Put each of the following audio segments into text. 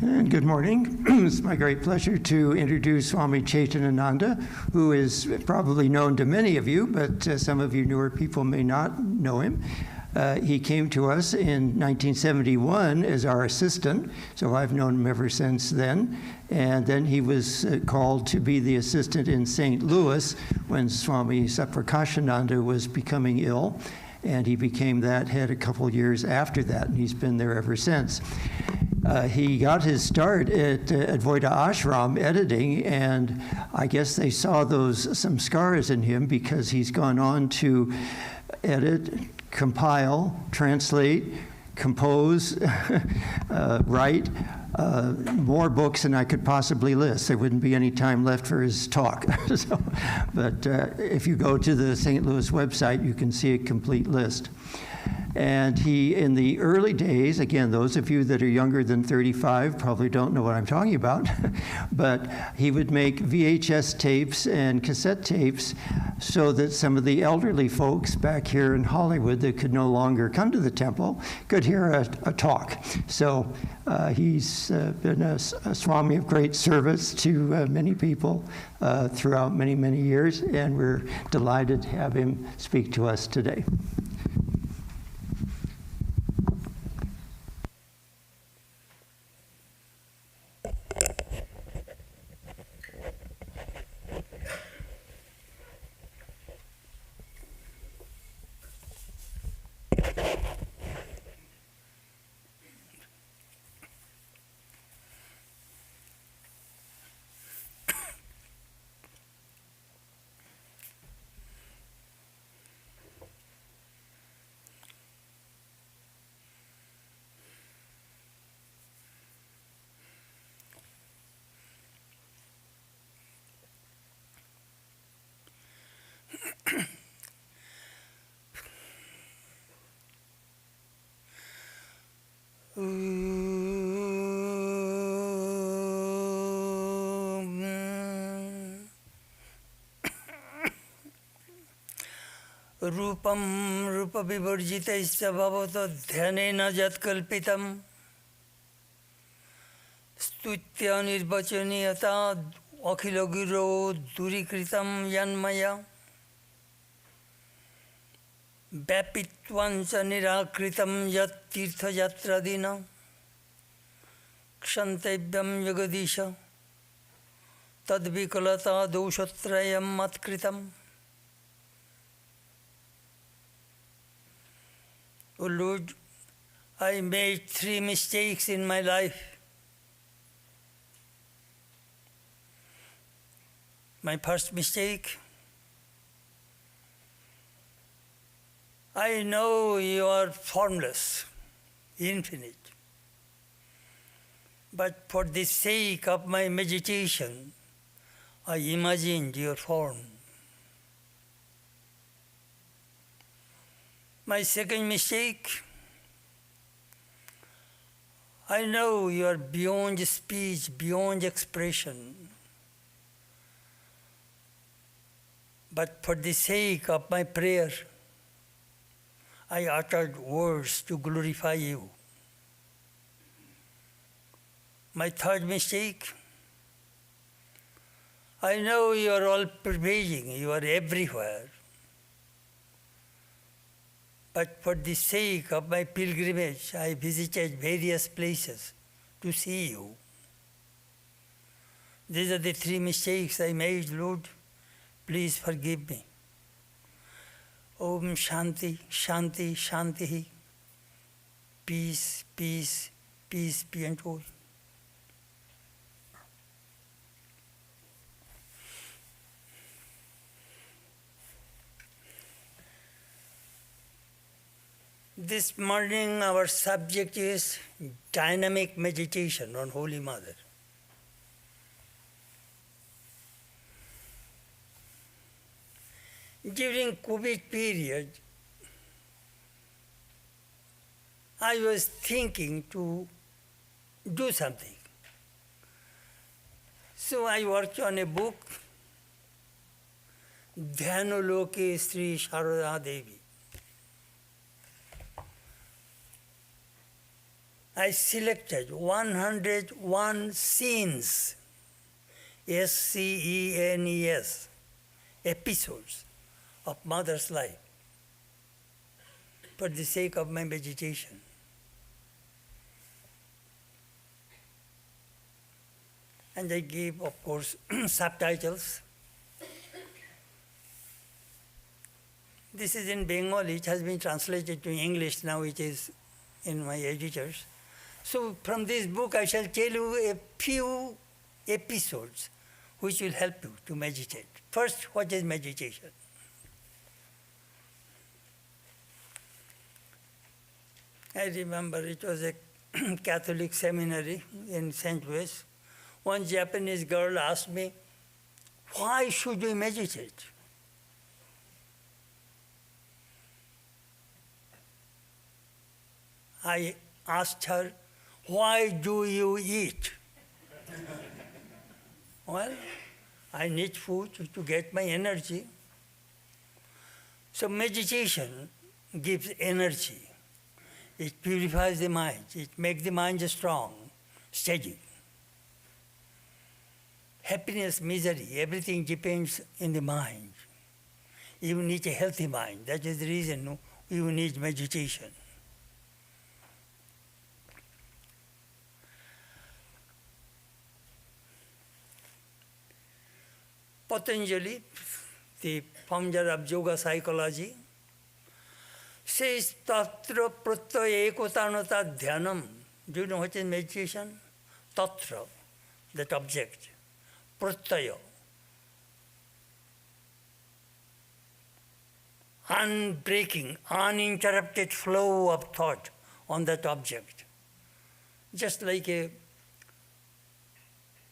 And good morning. It's my great pleasure to introduce Swami Chetanananda, who is probably known to many of you, but some of you newer people may not know him. He came to us in 1971 as our assistant, so I've known him ever since then. And then he was called to be the assistant in St. Louis when Swami Saprakashananda was becoming ill, and he became that head a couple years after that, and he's been there ever since. He got his start at Advaita Ashram editing, and I guess they saw some scars in him because he's gone on to edit, compile, translate, compose, write more books than I could possibly list. There wouldn't be any time left for his talk. But if you go to the St. Louis website, you can see a complete list. And he, in the early days, again, those of you that are younger than 35 probably don't know what I'm talking about, but he would make VHS tapes and cassette tapes so that some of the elderly folks back here in Hollywood that could no longer come to the temple could hear a talk. So he's been a Swami of great service to many people throughout many, many years, and we're delighted to have him speak to us today. रूपं रूपविवर्जितैश्च भवतो ध्यानेन यत्कल्पितं स्तुत्य निर्वचनीयता अखिलगिरो दूरीकृतं यन्मया व्यापित्वं च निराकृतं यत्तीर्थयात्रादीन क्षन्तव्यं Jagdish तद्विकलता दोषत्रयं मत्कृतम्. Oh Lord, I made 3 mistakes in my life. My first mistake, I know you are formless, infinite. But for the sake of my meditation, I imagined your form. My second mistake, I know you are beyond speech, beyond expression. But for the sake of my prayer, I uttered words to glorify you. My third mistake, I know you are all-pervading, you are everywhere. But for the sake of my pilgrimage, I visited various places to see you. These are the 3 mistakes I made, Lord. Please forgive me. Om Shanti, Shanti, Shanti. Peace, peace, peace be unto all. This morning our subject is dynamic meditation on Holy Mother. During COVID period, I was thinking to do something. So I worked on a book, Dhyanoloke Sri Sharada Devi. I selected 101 scenes, SCENES, episodes of mother's life for the sake of my meditation. And I gave, of course, subtitles. This is in Bengali. It has been translated to English now. It is in my editors. So from this book, I shall tell you a few episodes which will help you to meditate. First, what is meditation? I remember it was a Catholic seminary in St. Louis. One Japanese girl asked me, why should we meditate? I asked her, why do you eat? Well, I need food to get my energy. So meditation gives energy. It purifies the mind. It makes the mind strong, steady. Happiness, misery, everything depends in the mind. You need a healthy mind. That is the reason you need meditation. Patanjali, the founder of yoga psychology, says tatra pratyaya ekotanata dhyanam. Do you know what is meditation? Tatra, that object. Pratyaya, unbreaking, uninterrupted flow of thought on that object. Just like a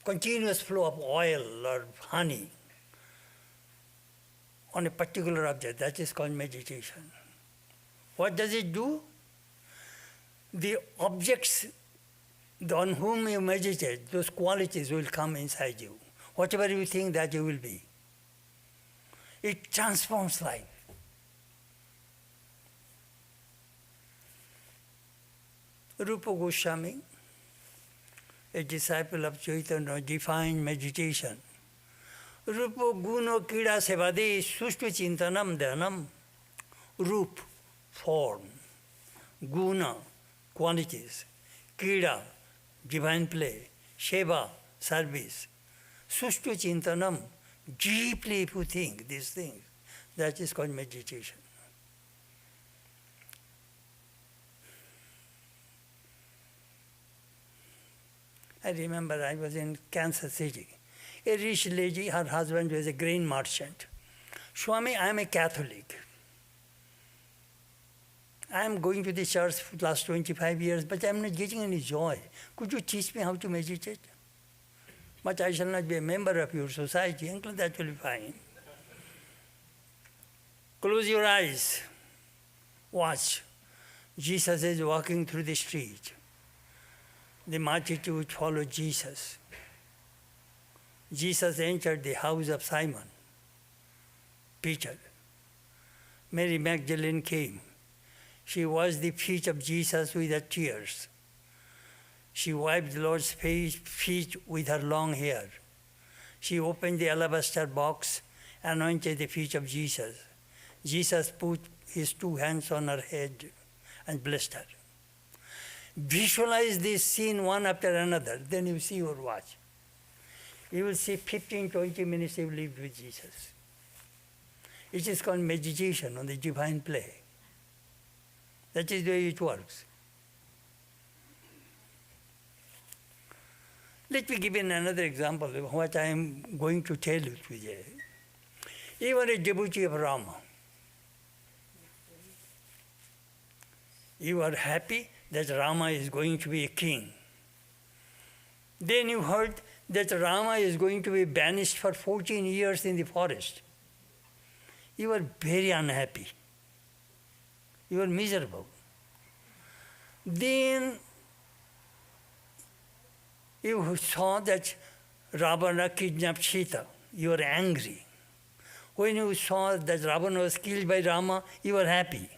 continuous flow of oil or honey on a particular object. That is called meditation. What does it do? The objects on whom you meditate, those qualities will come inside you. Whatever you think, that you will be. It transforms life. Rupa Goswami, a disciple of Chaitanya, defined meditation. Rupa guna kida sevade sushtu chintanam dhanam. Rup, form. Guna, qualities. Kida, divine play. Seva, service. Sushtu chintanam, deeply if you think these things, that is called meditation. I remember I was in Kansas City. A rich lady, her husband was a grain merchant. Swami, I am a Catholic. I am going to the church for the last 25 years, but I am not getting any joy. Could you teach me how to meditate? But I shall not be a member of your society. Uncle, that will be fine. Close your eyes. Watch. Jesus is walking through the street. The multitude followed Jesus. Jesus entered the house of Simon, Peter. Mary Magdalene came. She washed the feet of Jesus with her tears. She wiped the Lord's feet with her long hair. She opened the alabaster box, anointed the feet of Jesus. Jesus put his 2 hands on her head and blessed her. Visualize this scene one after another, then you see your watch. You will see 15, 20 minutes you lived with Jesus. It is called meditation on the divine play. That is the way it works. Let me give you another example of what I am going to tell you today. You are a devotee of Rama. You are happy that Rama is going to be a king. Then you heard that Rama is going to be banished for 14 years in the forest. You are very unhappy. You are miserable. Then you saw that Ravana kidnapped Sita. You are angry. When you saw that Ravana was killed by Rama, you are happy.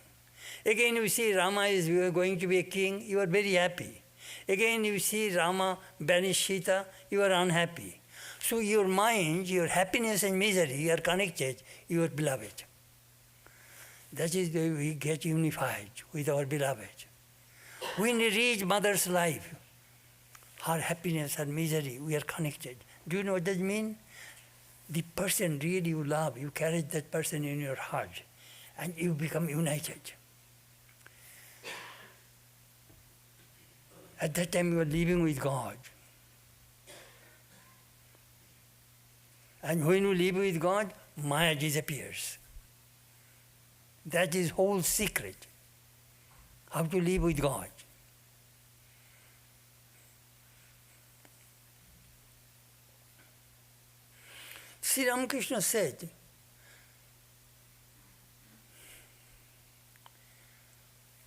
Again, you see Rama is going to be a king, you are very happy. Again, you see Rama banish Sita, you are unhappy. So your mind, your happiness and misery are connected, your beloved. That is the way we get unified with our beloved. When we reach mother's life, her happiness, her misery, we are connected. Do you know what that means? The person really you love, you carry that person in your heart, and you become united. At that time, you are living with God. And when you live with God, Maya disappears. That is whole secret, how to live with God. Sri Ramakrishna said,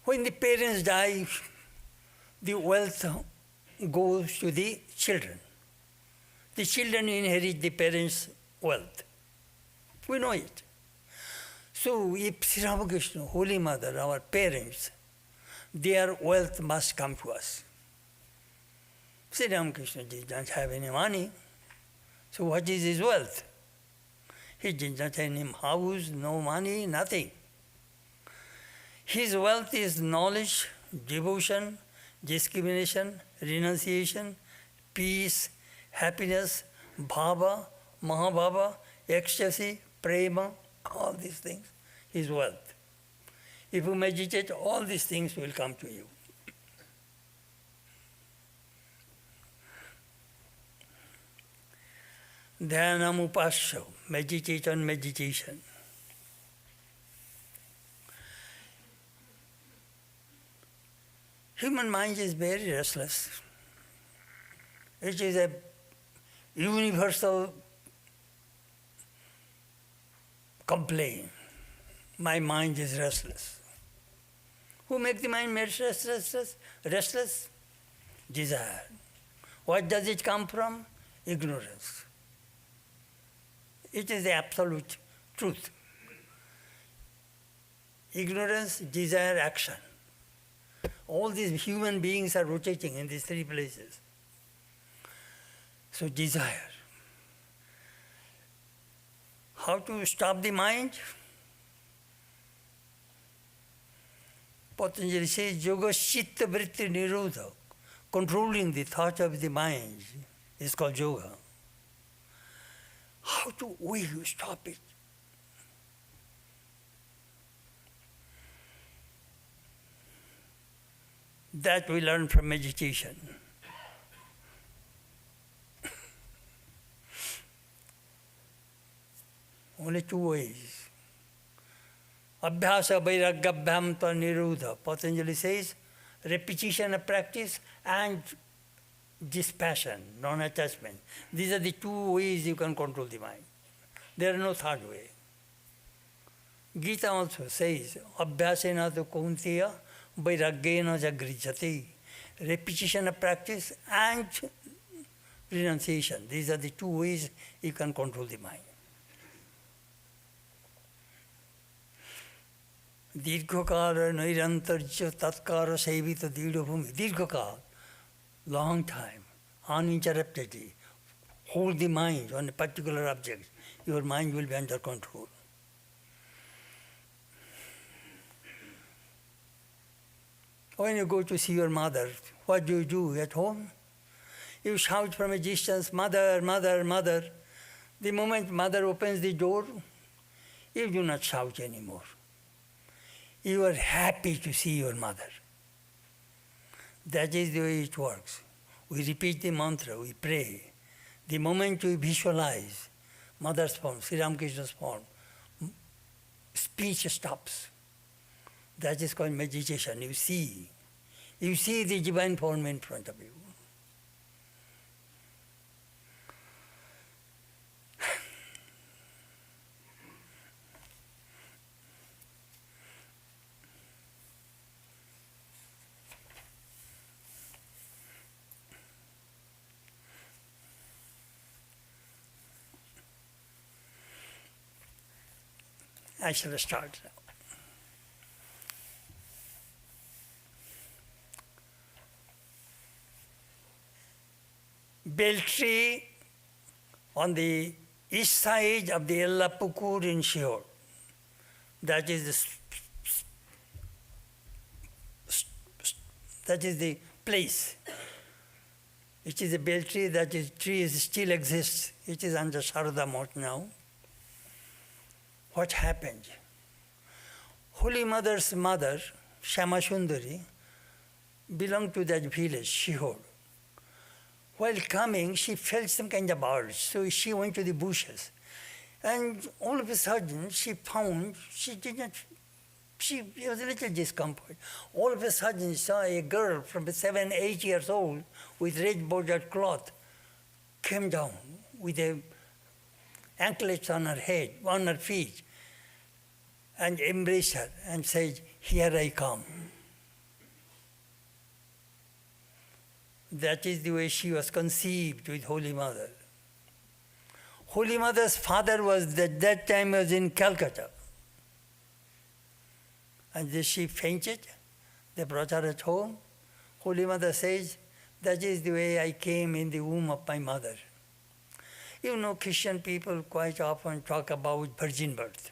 when the parents die, the wealth goes to the children. The children inherit the parents' wealth. We know it. So if Sri Ramakrishna, Holy Mother, our parents, their wealth must come to us. Sri Ramakrishna did not have any money, so what is his wealth? He did not have any house, no money, nothing. His wealth is knowledge, devotion, discrimination, renunciation, peace, happiness, bhava, mahabhava, ecstasy, prema, all these things, his wealth. If you meditate, all these things will come to you. Dhyanam upasya, meditate on meditation. Human mind is very restless. It is a universal complaint. My mind is restless. Who makes the mind restless? Restless? Desire. What does it come from? Ignorance. It is the absolute truth. Ignorance, desire, action. All these human beings are rotating in these three places. So desire. How to stop the mind? Patanjali says, Yoga Chitta Vritti Nirodha. Controlling the thought of the mind is called yoga. How do we stop it? That we learn from meditation. Only two ways. Abhyasa vairagyabhyam ta nirodha. Patanjali says, repetition of practice and dispassion, non-attachment. These are the two ways you can control the mind. There is no third way. Gita also says, abhyasena tu kaunteya vairagyena jagrijati. Repetition of practice and renunciation. These are the two ways you can control the mind. Dirghakala nairantarja tatkara sevita didabhumi. Dirghakala, long time, uninterruptedly. Hold the mind on a particular object. Your mind will be under control. When you go to see your mother, what do you do at home? You shout from a distance, mother, mother, mother. The moment mother opens the door, you do not shout anymore. You are happy to see your mother. That is the way it works. We repeat the mantra, we pray. The moment we visualize mother's form, Sri Ramakrishna's form, speech stops. That is called meditation. You see the divine form in front of you. I shall start now. Beltree on the east side of the Yellapukur in Shihor. That is the place. It is a Beltree, that is, tree still exists. It is under Sharada Mount now. What happened? Holy Mother's mother, Shama Sundari, belonged to that village, Shihor. While coming, she felt some kind of urge, so she went to the bushes. And all of a sudden, she found, she was a little discomfort. All of a sudden, she saw a girl from 7, 8 years old with red bordered cloth came down with a anklets on her head, on her feet, and embraced her and said, "Here I come." That is the way she was conceived with Holy Mother. Holy Mother's father was at that time was in Calcutta. And then she fainted. They brought her at home. Holy Mother says, "That is the way I came in the womb of my mother." You know, Christian people quite often talk about virgin birth.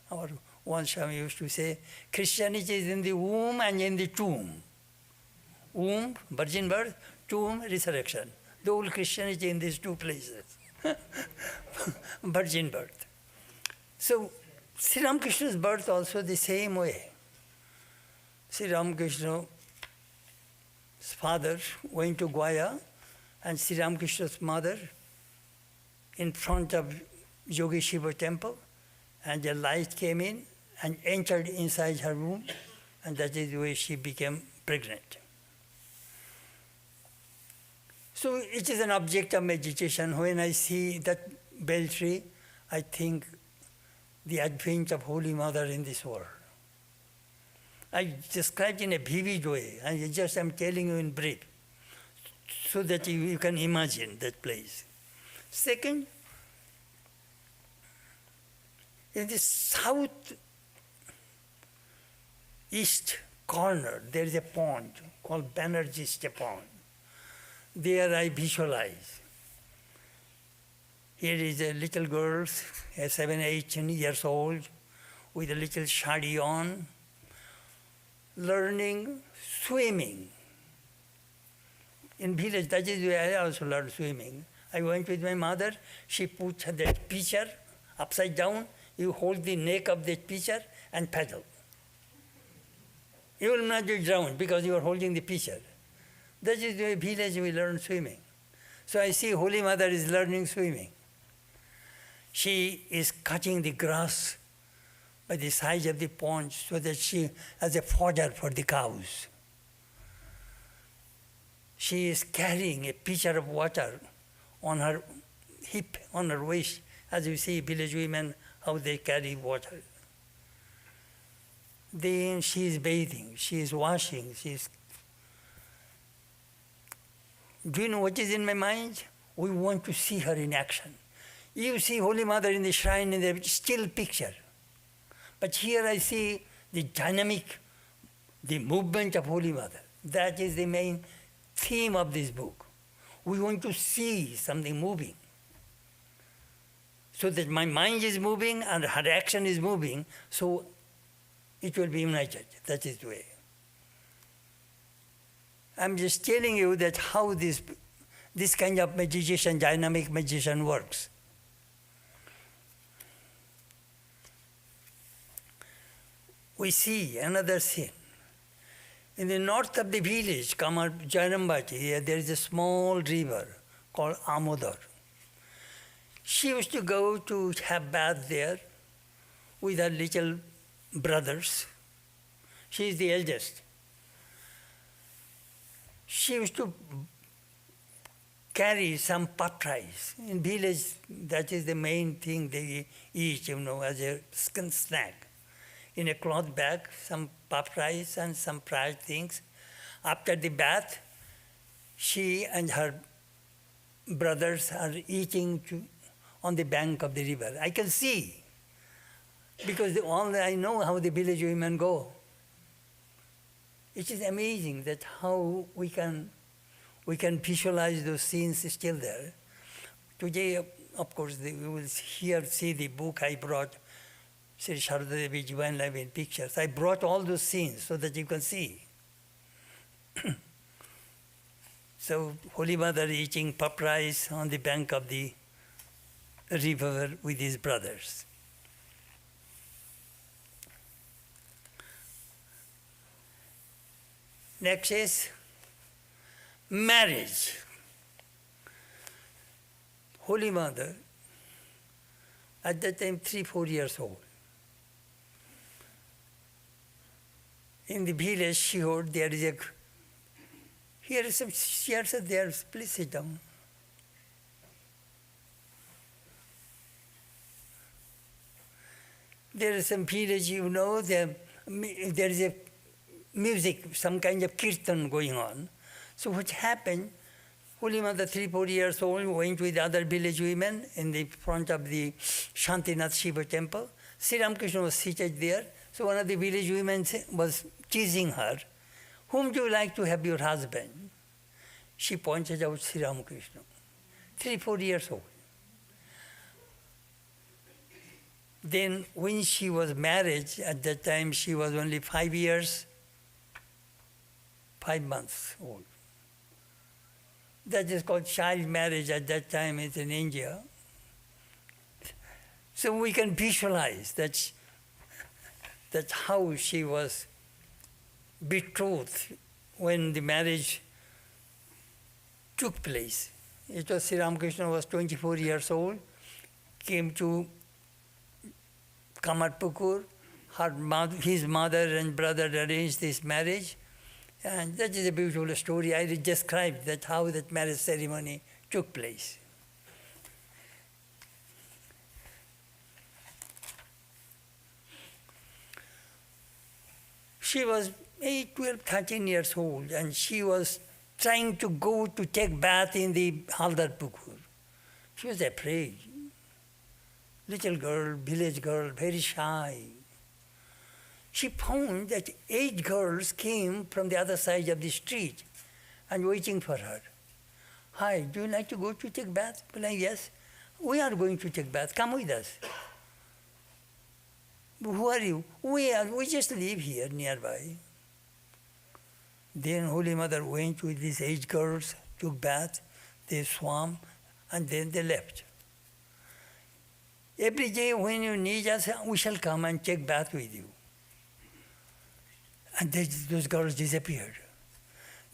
Or one Swami used to say, Christianity is in the womb and in the tomb. Womb, virgin birth; tomb, resurrection. The whole Christianity in these two places. Virgin birth. So, Sri Ramakrishna's birth also the same way. Sri Ramakrishna's father went to Goya, and Sri Ramakrishna's mother in front of Yogi Shiva temple, and the light came in and entered inside her womb, and that is the way she became pregnant. So it is an object of meditation. When I see that Beltree, I think the advent of Holy Mother in this world. I described in a vivid way, and I'm telling you in brief, so that you can imagine that place. Second, in the southeast corner, there is a pond called Banerjee Pond. There I visualize. Here is a little girl, 7, 8 years old, with a little shadi on, learning swimming. In village, that is where I also learned swimming. I went with my mother. She put that pitcher upside down. You hold the neck of that pitcher and paddle. You will not be drowned because you are holding the pitcher. That is the village we learn swimming. So I see Holy Mother is learning swimming. She is cutting the grass by the side of the pond so that she has a fodder for the cows. She is carrying a pitcher of water on her hip, on her waist, as you see village women, how they carry water. Then she is bathing, she is washing, she is... Do you know what is in my mind? We want to see her in action. You see Holy Mother in the shrine in the still picture. But here I see the dynamic, the movement of Holy Mother. That is the main theme of this book. We want to see something moving. So that my mind is moving and her action is moving, so it will be united. That is the way. I'm just telling you that how this kind of meditation, dynamic meditation works. We see another scene. In the north of the village, Jairambati, there is a small river called Amodar. She used to go to have bath there with her little brothers. She is the eldest. She used to carry some puff rice. In village, that is the main thing they eat, as a snack. In a cloth bag, some puff rice and some fried things. After the bath, she and her brothers are eating on the bank of the river. I can see, because I know how the village women go. It is amazing that how we can We can visualize those scenes still there. Today, of course, we will see the book I brought, Sri Sharadadevi Divine Life in Pictures. I brought all those scenes so that you can see. So, Holy Mother eating pup rice on the bank of the river with his brothers. Next is marriage. Holy Mother, at that time 3-4 years old. In the village, she heard there is here is some chairs are there, please sit down. There is some village, there is a music, some kind of kirtan going on. So what happened, Holy Mother, 3-4 years old, went with other village women in the front of the Shantinath Shiva temple. Sri Ramakrishna was seated there. So one of the village women was teasing her, "Whom do you like to have your husband?" She pointed out Sri Ramakrishna, 3-4 years old. Then when she was married, at that time she was only 5 years, 5 months old. That is called child marriage at that time in India. So we can visualize that's how she was betrothed when the marriage took place. It was Sri Ramakrishna was 24 years old, came to Kamarpukur. His mother and brother arranged this marriage. And that is a beautiful story. I described how that marriage ceremony took place. She was 8, 12, 13 years old, and she was trying to go to take bath in the Haldarpukur. She was afraid. Little girl, village girl, very shy. She found that 8 girls came from the other side of the street and waiting for her. "Hi, do you like to go to take bath?" Like, "Yes, we are going to take bath. Come with us." "Who are you?" We just live here nearby." Then Holy Mother went with these 8 girls, took bath, they swam, and then they left. "Every day when you need us, we shall come and take bath with you." And those girls disappeared.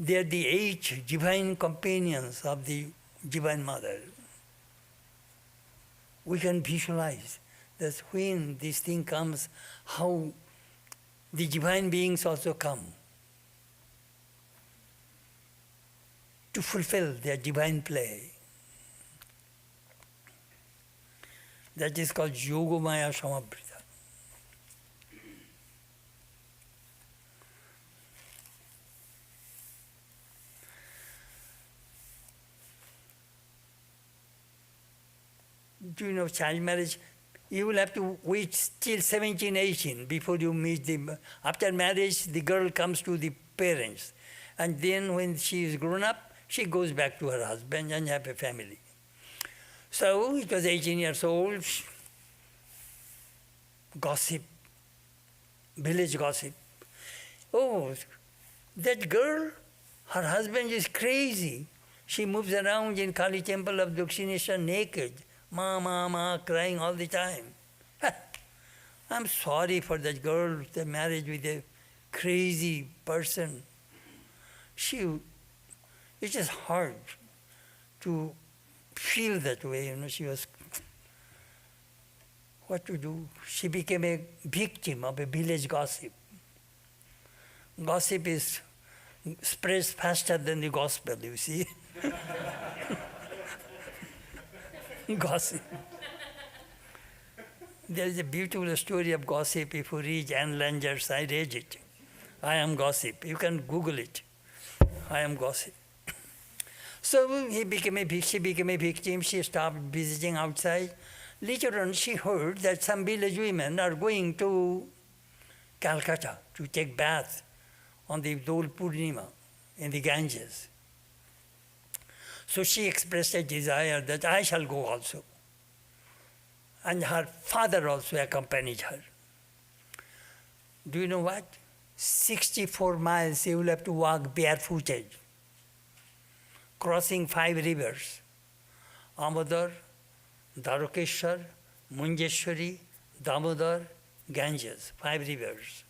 They are the 8 divine companions of the Divine Mother. We can visualize that when this thing comes, how the divine beings also come to fulfill their divine play. That is called Yogamaya Samabrita. Do you know child marriage? You will have to wait till 17, 18 before you meet them. After marriage, the girl comes to the parents. And then when she is grown up, she goes back to her husband and have a family. So it was 18 years old, gossip, village gossip. "Oh, that girl, her husband is crazy. She moves around in Kali temple of Dakshineswar naked. Ma, crying all the time." I'm sorry for that girl, the marriage with a crazy person. It's just hard to feel that way, she was, what to do? She became a victim of a village gossip. Gossip spreads faster than the gospel, you see. Gossip. There is a beautiful story of gossip. If you read Anne Langer's, I read it. "I Am Gossip." You can Google it. "I Am Gossip." So she became a victim. She stopped visiting outside. Later on, she heard that some village women are going to Calcutta to take bath on the Dol Purnima in the Ganges. So she expressed a desire that I shall go also. And her father also accompanied her. Do you know what? 64 miles you will have to walk barefooted, crossing 5 rivers. Amodar, Dwarkeshwar, Munjeshwari, Damodar, Ganges, 5 rivers.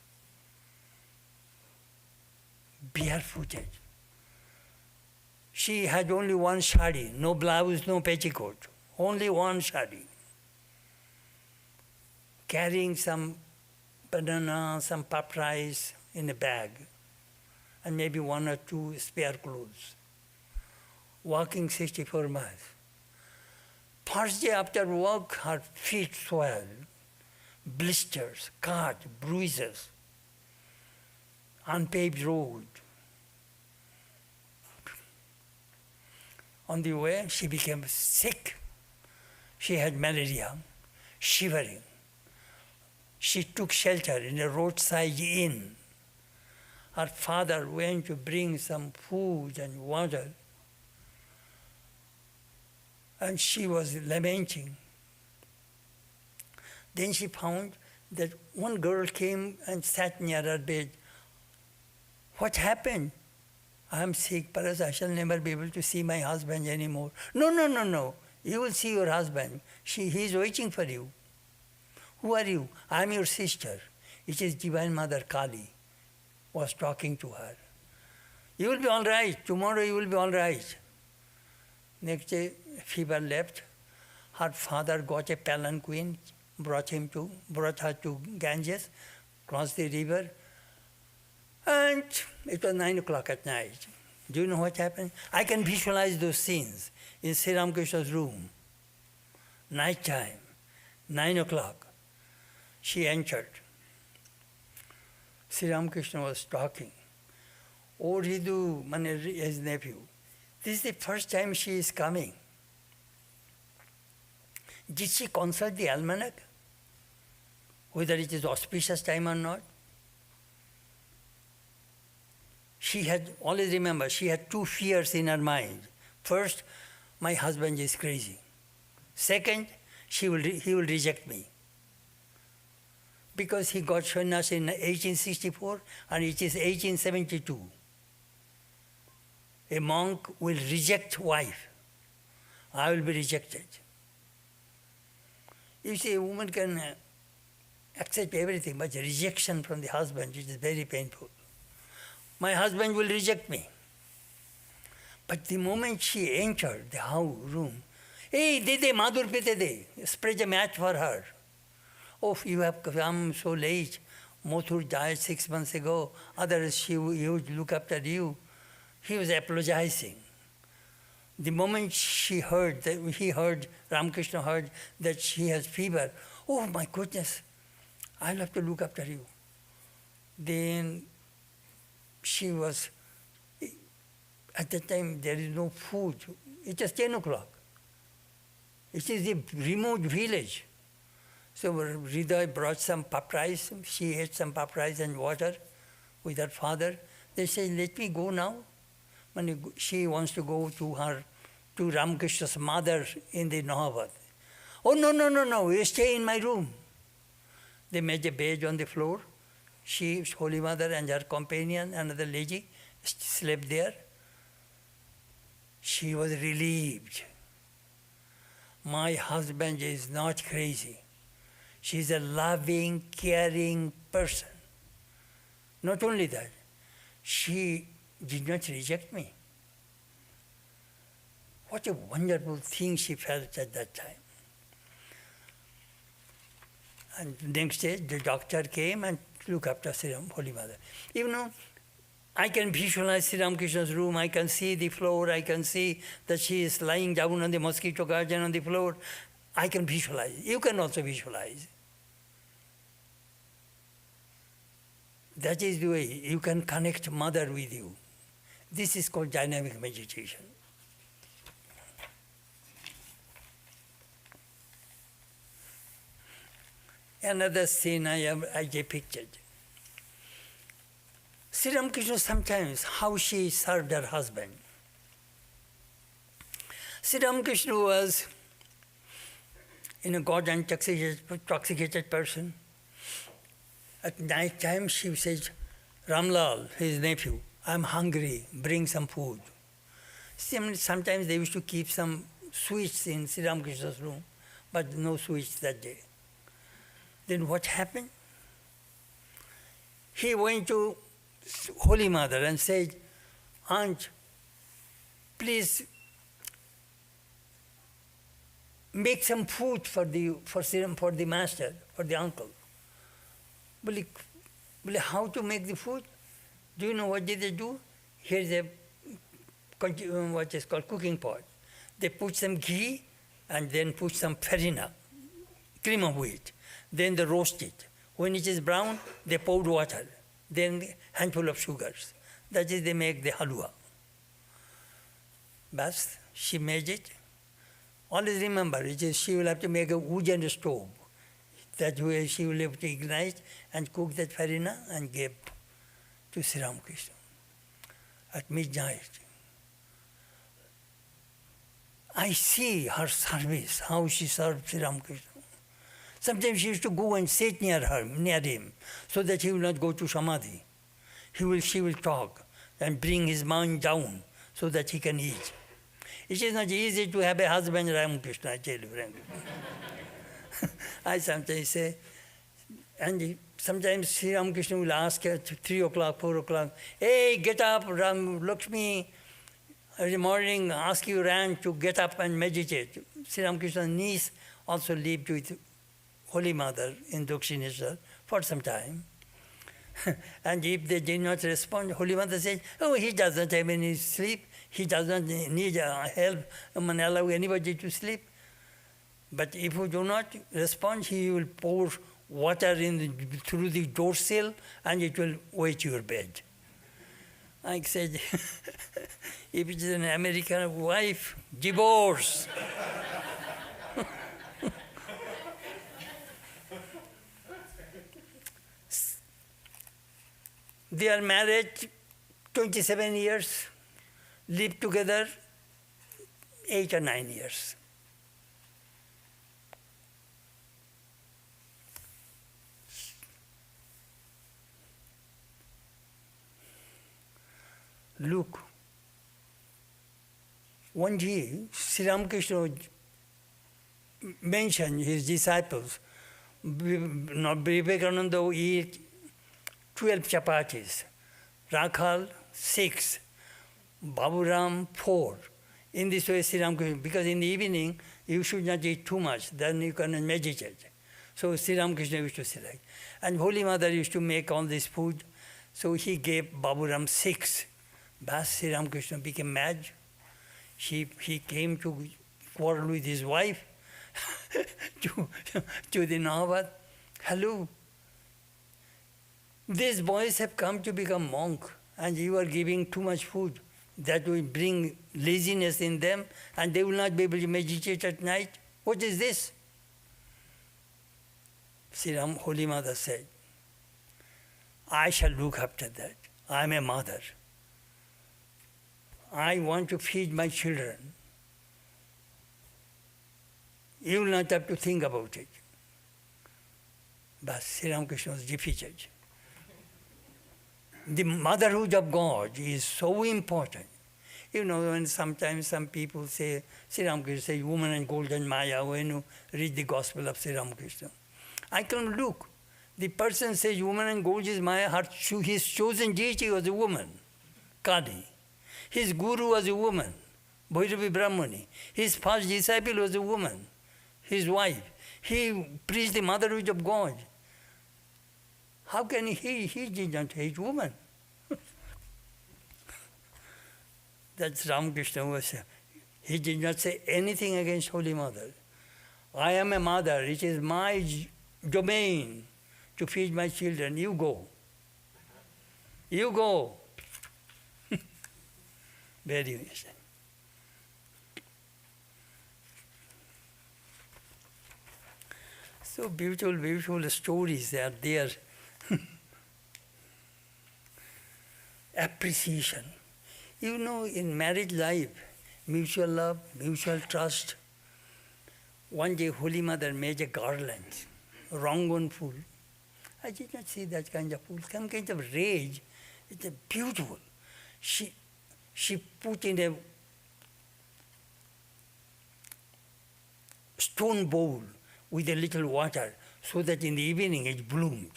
Barefooted. She had only one sari, no blouse, no petticoat, only one sari. Carrying some banana, some puff rice in a bag, and maybe 1 or 2 spare clothes. Walking 64 miles. First day after walk, her feet swelled, blisters, cut, bruises, unpaved road. On the way, she became sick. She had malaria, shivering. She took shelter in a roadside inn. Her father went to bring some food and water. And she was lamenting. Then she found that one girl came and sat near her bed. What happened? I'm sick, perhaps I shall never be able to see my husband anymore. No. You will see your husband. He is waiting for you. Who are you? I'm your sister. It is Divine Mother Kali was talking to her. You will be all right. Tomorrow you will be all right. Next day, fever left. Her father got a palanquin, brought her to Ganges, crossed the river, and it was 9 o'clock at night. Do you know what happened? I can visualize those scenes in Sri Ramakrishna's room. Night time, 9 o'clock. She entered. Sri Ramakrishna was talking. Oh, Ridu, his nephew, this is the first time she is coming. Did she consult the almanac? Whether it is auspicious time or not? She had, always remember, she had 2 fears in her mind. First, my husband is crazy. Second, he will reject me. Because he got sannyas in 1864 and it is 1872. A monk will reject wife. I will be rejected. You see, a woman can accept everything, but rejection from the husband, it is very painful. My husband will reject me. But the moment she entered the room, hey, Dede, Madhur Pite de, spread a mat for her. Oh, you have come so late. Mathur died 6 months ago. Others, he would look after you. He was apologizing. The moment Ramakrishna heard that she has fever, oh my goodness, I'll have to look after you. Then she was, at that time there is no food. It was 10 o'clock. It is a remote village. So Hriday brought some puff rice. She ate some puff rice and water with her father. They said, let me go now. When she wants to go to Ramakrishna's mother in the Nahabad. Oh, no, you stay in my room. They made a bed on the floor. She, Holy Mother, and her companion, another lady, slept there. She was relieved. My husband is not crazy. She's a loving, caring person. Not only that, she did not reject me. What a wonderful thing she felt at that time. And next day, the doctor came and looked after Holy Mother. You know, I can visualize Sri Ramakrishna's room. I can see the floor. I can see that she is lying down on the mosquito garden on the floor. I can visualize. You can also visualize. That is the way you can connect Mother with you. This is called dynamic meditation. Another scene I depicted. Sri Ramakrishna sometimes, how she served her husband. Sri Ramakrishna was a god intoxicated person. At night time, she says, Ramlal, his nephew, I'm hungry, bring some food. Sometimes they used to keep some sweets in Sri Ramakrishna's room, but no sweets that day. Then what happened? He went to Holy Mother and said, Aunt, please make some food for the master, for the uncle. Well, how to make the food? Do you know what did they do? Here's a what is called cooking pot. They put some ghee and then put some farina, cream of wheat. Then they roast it. When it is brown, they poured water. Then a handful of sugars. That is, they make the halwa. But she made it. Always remember, she will have to make a wooden stove. That way she will have to ignite and cook that farina and give to Sri Ramakrishna at midnight. I see her service, how she served Sri Ramakrishna. Sometimes she used to go and sit near him, so that he will not go to samadhi. She will talk and bring his mind down so that he can eat. It is not easy to have a husband, Ramakrishna, I tell you frankly. I sometimes say, and sometimes Sri Ramakrishna will ask at 3 o'clock, 4 o'clock, hey, get up, Lakshmi. Every morning, ask your aunt to get up and meditate. Sri Ramakrishna's niece also lived with Holy Mother in Dakshineshwar for some time. And if they did not respond, Holy Mother says, oh, he doesn't have any sleep. He doesn't need help. Allow anybody to sleep. But if you do not respond, he will pour water through the door sill and it will wet your bed. I said, if it is an American wife, divorce. They are married 27 years, live together 8 or 9 years. Look, one day Sri Ramakrishna mentioned his disciples, Vivekananda will eat 12 chapatis, Rakhal 6, Baburam 4. In this way, Sri Ramakrishna, because in the evening you should not eat too much, then you cannot meditate. So Sri Ramakrishna used to select. And Holy Mother used to make all this food, so he gave Baburam 6. But Sri Ramakrishna became mad. He came to quarrel with his wife to the Navad. Hello, these boys have come to become monk and you are giving too much food. That will bring laziness in them and they will not be able to meditate at night. What is this? Holy Mother said, I shall look after that. I am a mother. I want to feed my children. You will not have to think about it. But Sri Ramakrishna was defeated. The motherhood of God is so important. You know, when sometimes some people say, Sri Ramakrishna say, woman and golden Maya, when you read the Gospel of Sri Ramakrishna. I can look. The person says, woman and gold is Maya, his chosen deity was a woman, Kali. His guru was a woman, Bhairavi Brahmani. His first disciple was a woman, his wife. He preached the motherhood of God. How can he did not hate woman? That's Ramakrishna was. He did not say anything against Holy Mother. I am a mother. It is my domain to feed my children. You go. You go. Very interesting. So beautiful, beautiful stories are there. Appreciation. You know, in married life, mutual love, mutual trust. One day, Holy Mother made a garland, Rangoon fool. I did not see that kind of fool, some kind of rage. It's beautiful. She put in a stone bowl with a little water so that in the evening it bloomed.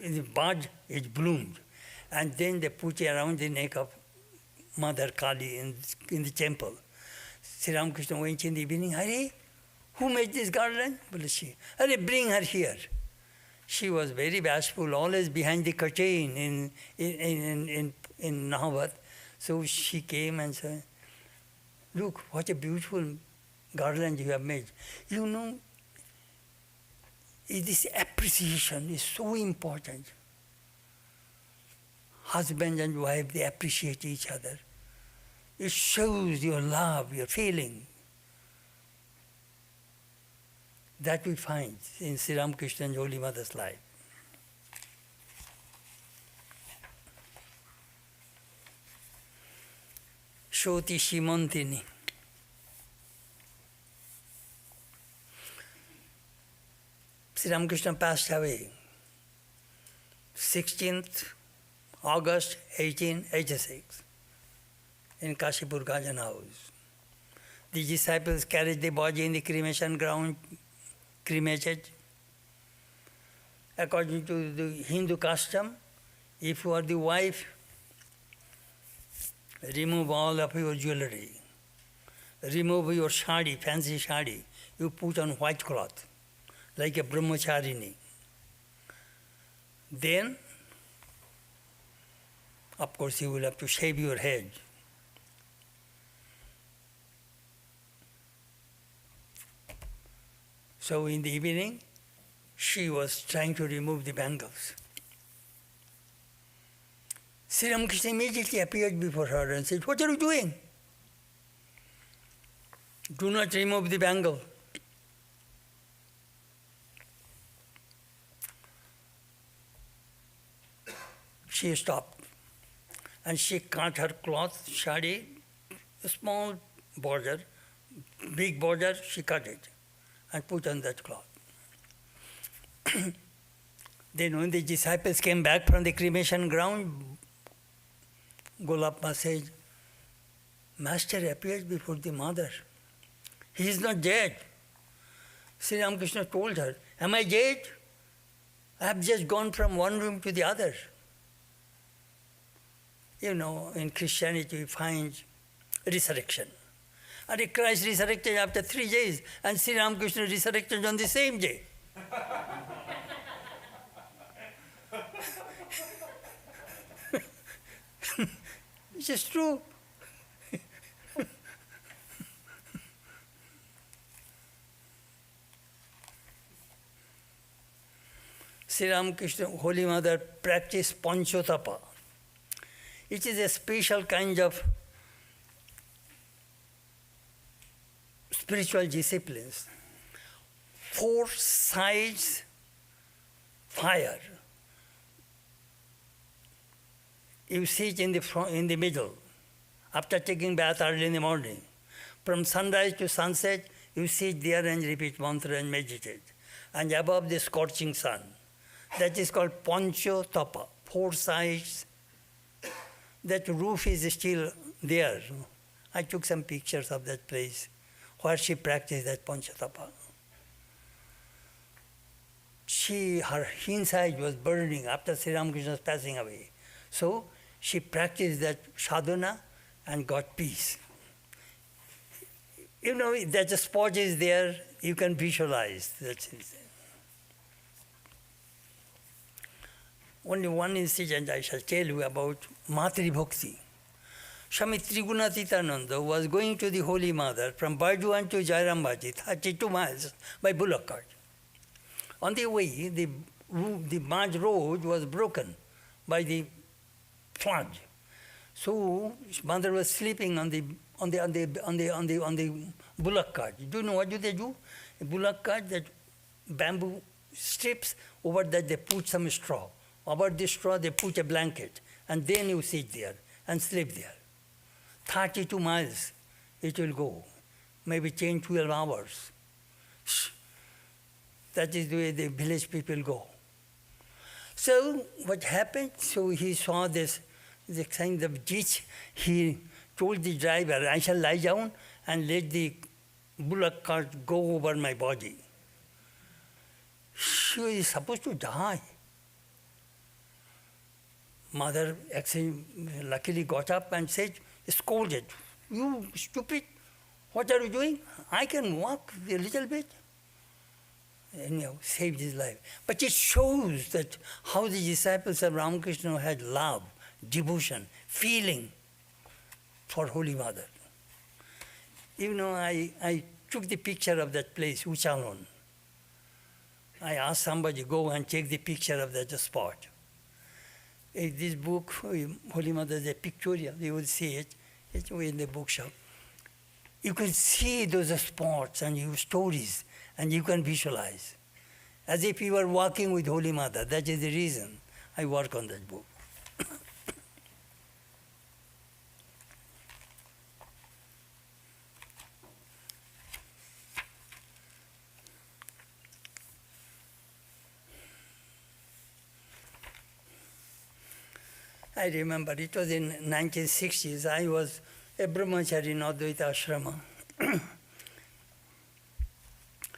In the bud it bloomed. And then they put it around the neck of Mother Kali in the temple. Sri Ramakrishna went in the evening, Hare, who made this garland? Well, she, Hare, bring her here. She was very bashful, always behind the curtain in Nahabat. So she came and said, look, what a beautiful garland you have made. You know, this appreciation is so important. Husband and wife, they appreciate each other. It shows your love, your feeling. That we find in Sri Ramakrishna and Holy Mother's life. Shoti Shimantini. Sri Ramakrishna passed away 16th August 1886 in Kashipur Gajan House. The disciples carried the body in the cremation ground, cremated. According to the Hindu custom, if you are the wife, remove all of your jewelry. Remove your shadi, fancy shadi. You put on white cloth, like a brahmacharini. Then, of course, you will have to shave your head. So in the evening, she was trying to remove the bangles. Sri Ramakrishna immediately appeared before her and said, what are you doing? Do not remove the bangle. She stopped and she cut her cloth, shadi, a small border, big border, she cut it and put on that cloth. Then when the disciples came back from the cremation ground, Golapma said, Master appears before the mother. He is not dead. Sri Ramakrishna told her, am I dead? I have just gone from one room to the other. You know, in Christianity we find resurrection. And Christ resurrected after 3 days, and Sri Ramakrishna resurrected on the same day. It is true. Sri Ramakrishna, Holy Mother, practiced Panchotapa. It is a special kind of spiritual disciplines. 4 sides fire. You sit in the middle after taking bath early in the morning. From sunrise to sunset, you sit there and repeat mantra and meditate. And above the scorching sun. That is called Pancho Tapa, 4 sides. That roof is still there. I took some pictures of that place where she practiced that Pancho Tapa. Her inside was burning after Sri Ramakrishna's passing away. So she practiced that sadhana and got peace. You know, that the spot is there, you can visualize. That's it. Only one incident I shall tell you about Matri Bhakti. Swami Trigunatitananda was going to the Holy Mother from Barduan to Jairambaji, 32 miles by bullock cart. On the way, the Maj road was broken by the flood. So Mother was sleeping on the bullock cart. Do you know what they do? A bullock cart, that bamboo strips, over that they put some straw. Over the straw they put a blanket, and then you sit there and sleep there. 32 miles it will go, maybe 10, 12 hours. That is the way the village people go. So what happened, so he saw this kind of ditch. He told the driver, I shall lie down and let the bullock cart go over my body. She is supposed to die. Mother actually luckily got up and said, scolded, you stupid, what are you doing? I can walk a little bit. Anyhow, saved his life. But it shows that how the disciples of Ramakrishna had love, devotion, feeling for Holy Mother. You know, I took the picture of that place, Uchalon. I asked somebody, go and take the picture of that spot. In this book, Holy Mother is a pictorial, you will see it. It's in the bookshop. You can see those spots and your stories, and you can visualize. As if you were walking with Holy Mother. That is the reason I work on that book. I remember it was in 1960s. I was a brahmachari in Advaita Ashrama.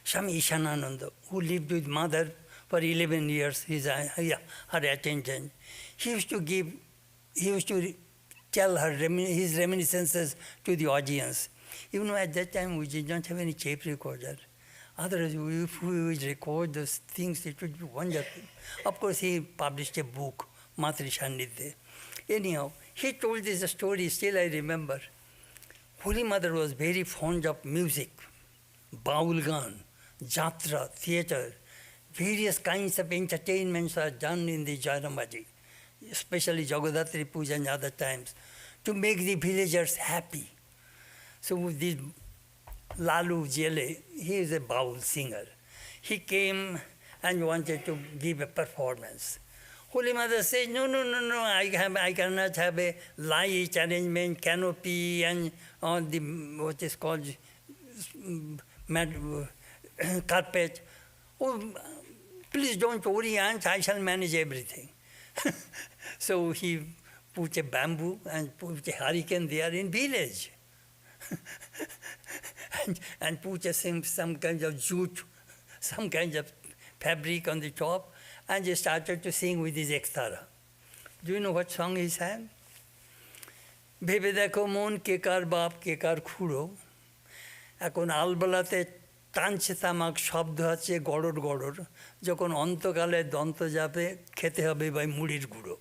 Swami Chetanananda, who lived with mother for 11 years, her attendant, he used to tell her his reminiscences to the audience. Even though at that time we did not have any tape recorder. Otherwise, if we would record those things, it would be wonderful. Of course, he published a book, Matri Sannidhe. Anyhow, he told this story, still I remember. Holy Mother was very fond of music, baul gan, jatra, theatre. Various kinds of entertainments are done in the Jairambaji, especially Jagadatri Puja and other times, to make the villagers happy. So this Lalu Jele, he is a baul singer. He came and wanted to give a performance. Holy Mother said, no, I cannot have a light arrangement, canopy, and on the, what is called, carpet. Oh, please don't worry, aunt, I shall manage everything. So he put a bamboo and put a hurricane there in village. and put some kind of jute, some kind of fabric on the top, and he started to sing with his ekstara. Do you know what song he sang? Bebe dekho mon kekar bap kekar khuro. Ekon albalate টানছে তামাক শব্দ আছে গড়র গড়র যখন অন্তকালে দন্ত যাবে খেতে হবে ভাই মুড়ির গুঁড়ো.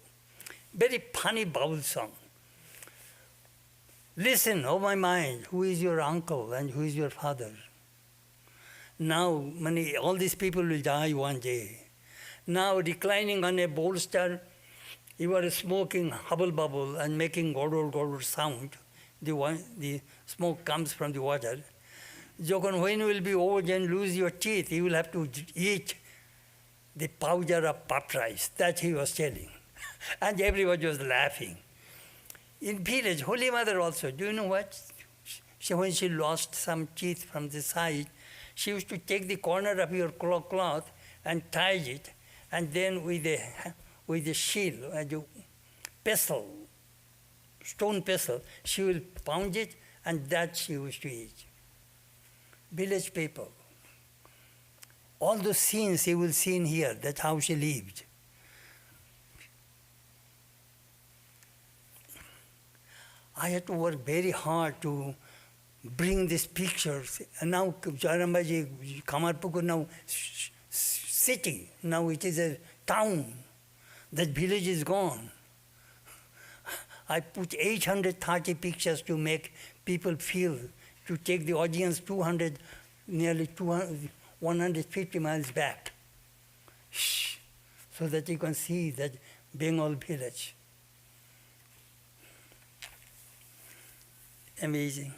Very funny baul song. Listen, oh my mind, who is your uncle and who is your father? Now, all these people will die one day. Now, reclining on a bolster, you are smoking hubble bubble and making goror goror sound. The smoke comes from the water. When you will be old and lose your teeth, you will have to eat the powder of puffed rice. That he was telling. And everybody was laughing. In village, Holy Mother also, do you know what? When she lost some teeth from the side, she used to take the corner of your cloth and tie it, and then with the shield, the pestle, stone pestle, she will pound it, and that she used to eat. Village people. All those scenes you will see in here, that's how she lived. I had to work very hard to bring these pictures. And now Jairambaji, Kamarpukur, now city, now it is a town. That village is gone. I put 830 pictures to make people feel, to take the audience 150 miles back, so that you can see that Bengal village. Amazing.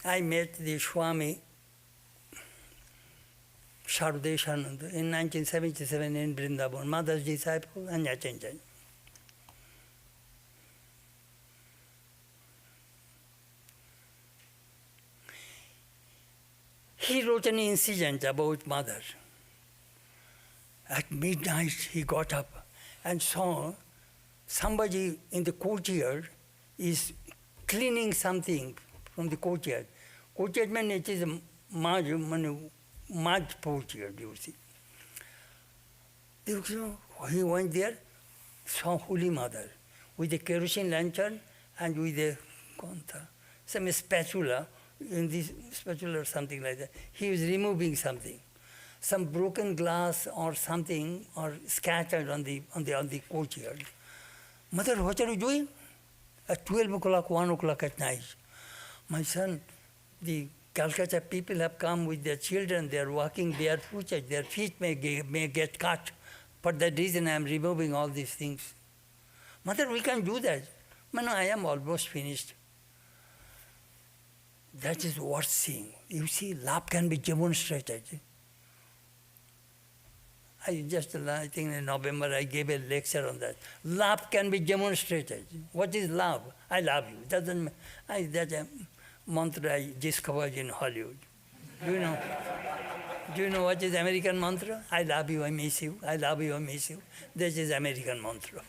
I met the Swami Sarvadeshananda in 1977 in Vrindavan, mother's disciple and attendant. He wrote an incident about mother. At midnight he got up and saw somebody in the courtyard is cleaning something from the courtyard. Courtyard means it is a mud courtyard, you see. He went there, saw Holy Mother with a kerosene lantern and with some spatula, in this spatula or something like that. He was removing something. Some broken glass or something or scattered on the courtyard. Mother, what are you doing? At 12 o'clock, 1 o'clock at night. My son, the Calcutta people have come with their children. They are walking barefooted. Their feet may get cut. For that reason, I am removing all these things. Mother, we can't do that. No, I am almost finished. That is worth seeing. You see, love can be demonstrated. I think in November I gave a lecture on that. Love can be demonstrated. What is love? I love you. That's a mantra I discovered in Hollywood. Do you know what is American mantra? I love you, I miss you. I love you, I miss you. This is American mantra.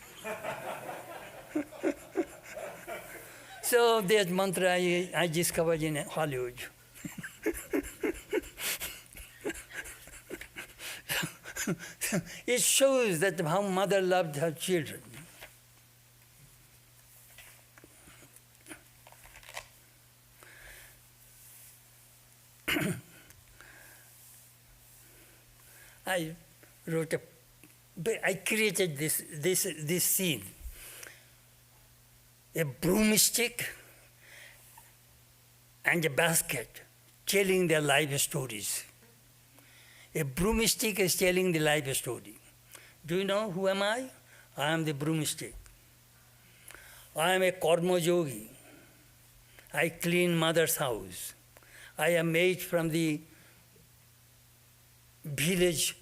So that mantra I discovered in Hollywood. It shows that how mother loved her children. I created this scene. A broomstick and a basket telling their life stories. A broomstick is telling the life story. Do you know who am I? I am the broomstick. I am a karma yogi. I clean mother's house. I am made from the village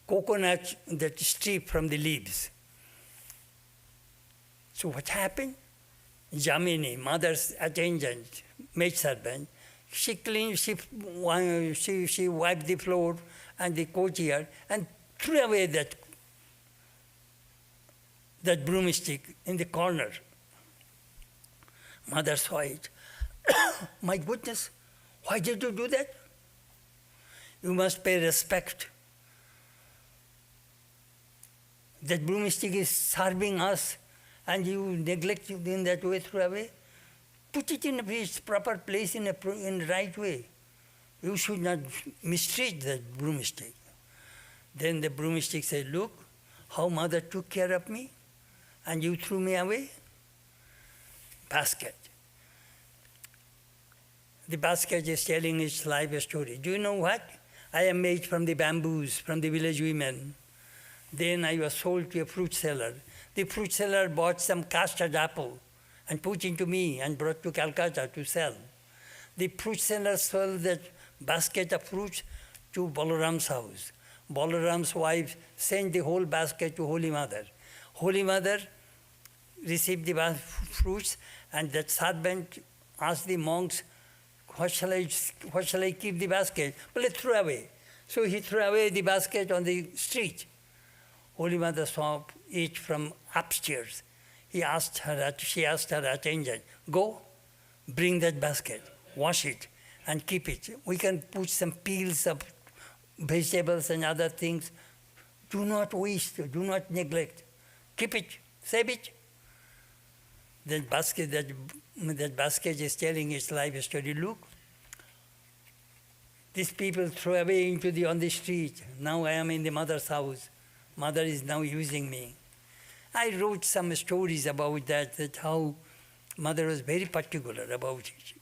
coconut that strip from the leaves. So what happened? Jamini, mother's attendant, maid servant, she cleaned, she wiped the floor and the courtyard and threw away that broomstick in the corner. Mother saw it. My goodness, why did you do that? You must pay respect. That broomstick is serving us and you neglect it in that way, throw away. Put it in its proper place in the right way. You should not mistreat that broomstick. Then the broomstick said, look, how mother took care of me, and you threw me away. Basket. The basket is telling its life story. Do you know what? I am made from the bamboos, from the village women. Then I was sold to a fruit seller. The fruit seller bought some custard apple and put into me and brought to Calcutta to sell. The fruit seller sold that basket of fruits to Balaram's house. Balaram's wife sent the whole basket to Holy Mother. Holy Mother received the fruits, and that servant asked the monks, what shall I keep the basket? Well, let's throw away. So he threw away the basket on the street. Holy Mother saw it from upstairs. She asked her attendant, go, bring that basket, wash it, and keep it. We can put some peels of vegetables and other things. Do not waste, do not neglect. Keep it, save it. That basket is telling its life story. Look, these people throw away on the street. Now I am in the mother's house. Mother is now using me. I wrote some stories about that how mother was very particular about it.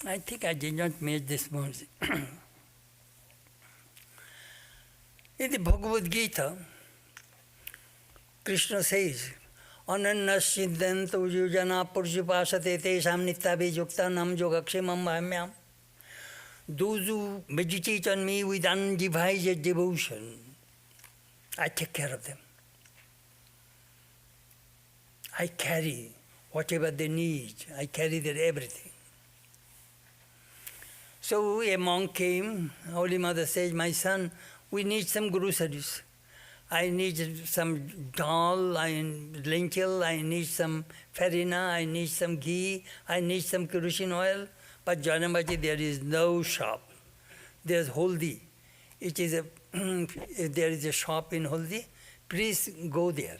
I think I did not make this one. In the Bhagavad Gita, Krishna says, Anannasidhanto yujana pursupasate tesam nityabhijukta nam yogakshamam bhamyam. Those who meditate on me with undivided devotion, I take care of them. I carry whatever they need. I carry their everything. So a monk came. Holy Mother says, my son, we need some groceries. I need some dal, lentil, I need some farina, I need some ghee, I need some kerosene oil. But Janamaji, there is no shop. There's Haldi. It is there is a shop in Haldi. Please go there.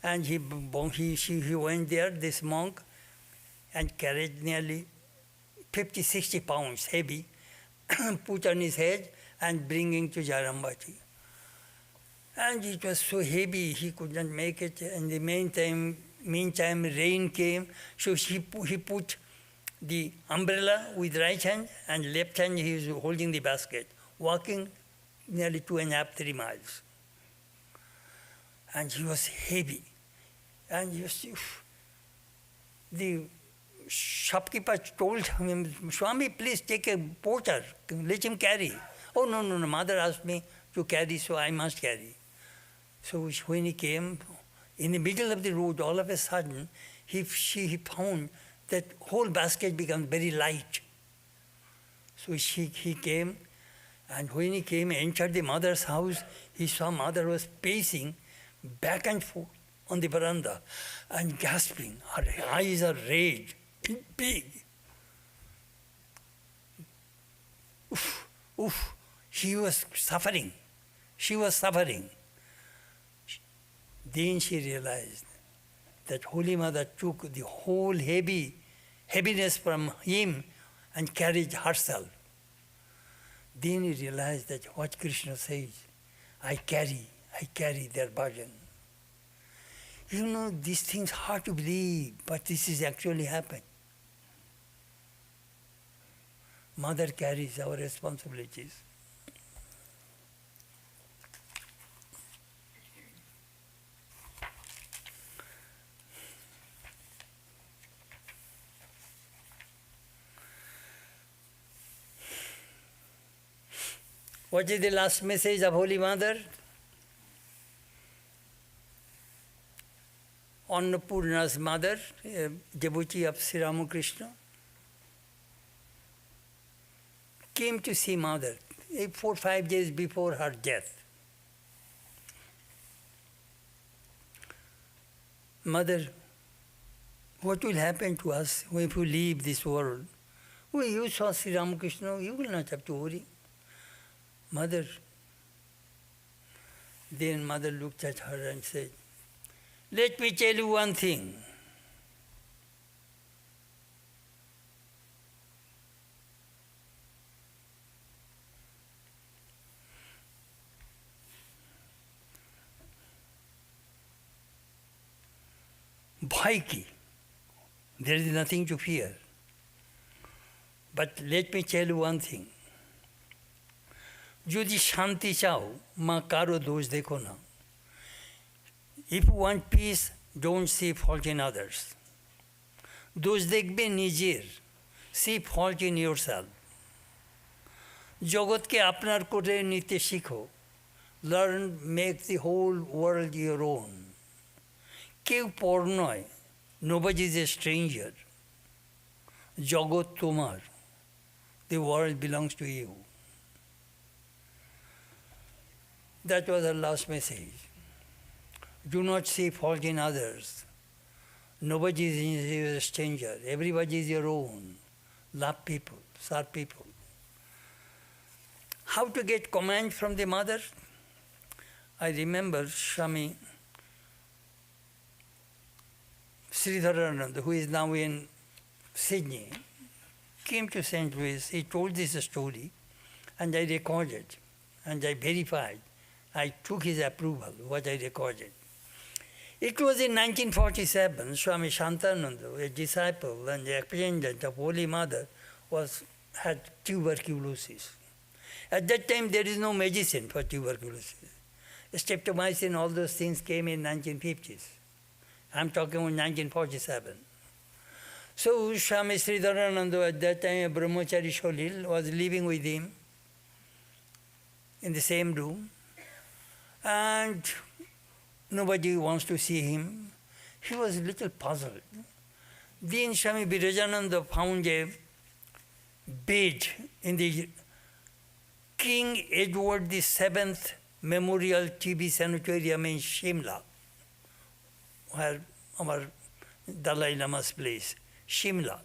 And he went there, this monk, and carried nearly 50, 60 pounds heavy, put on his head and bringing to Jarambaji. And it was so heavy, he could not make it. In the meantime, rain came, so he put the umbrella with right hand and left hand he was holding the basket, walking nearly 2.5, 3 miles. And he was heavy. And he was, the shopkeeper told him, Swami, please take a porter, let him carry. Oh, no, Mother asked me to carry, so I must carry. So when he came, in the middle of the road, all of a sudden, he found that whole basket became very light. So he came, and when he came, entered the mother's house, he saw Mother was pacing back and forth on the veranda and gasping. Her eyes are red, big. Oof. She was suffering. She was suffering. Then she realized that Holy Mother took the whole heaviness from him and carried herself. Then he realized that what Krishna says, I carry their burden. You know, these things hard to believe, but this is actually happened. Mother carries our responsibilities. What is the last message of Holy Mother? Annapurna's mother, a devotee of Sri Ramakrishna, came to see Mother 4 or 5 days before her death. Mother, what will happen to us if we leave this world? Well, you saw Sri Ramakrishna, you will not have to worry. Mother, then Mother looked at her and said, let me tell you one thing. Bhai ki, there is nothing to fear. But let me tell you one thing. যদি শান্তি চাও মা কারো দোষ দেখো না. If you want peace, don't see fault in others. দোষ দেখবে নিজের, see fault in yourself. জগৎকে আপনার করে নিতে শিখো. Learn, make the whole world your own. কেউ পর নয়, nobody is a stranger. জগৎ তোমার, the world belongs to you. That was her last message. Do not see fault in others. Nobody is a stranger. Everybody is your own. Love people, serve people. How to get command from the Mother? I remember Swami Sri Ramakrishna, who is now in Sydney, came to St. Louis. He told this story, and I recorded, and I verified. I took his approval, what I recorded. It was in 1947, Swami Chetanananda, a disciple and the attendant of Holy Mother, had tuberculosis. At that time, there is no medicine for tuberculosis. Streptomycin, all those things came in 1950s. I'm talking about 1947. So Swami Sri Ramakrishna, at that time a brahmachari Sholil, was living with him in the same room, and nobody wants to see him. He was a little puzzled. Then Swami Virajananda found a bed in the King Edward VII Memorial TB Sanitarium in Shimla, where our Dalai Lama's place, Shimla.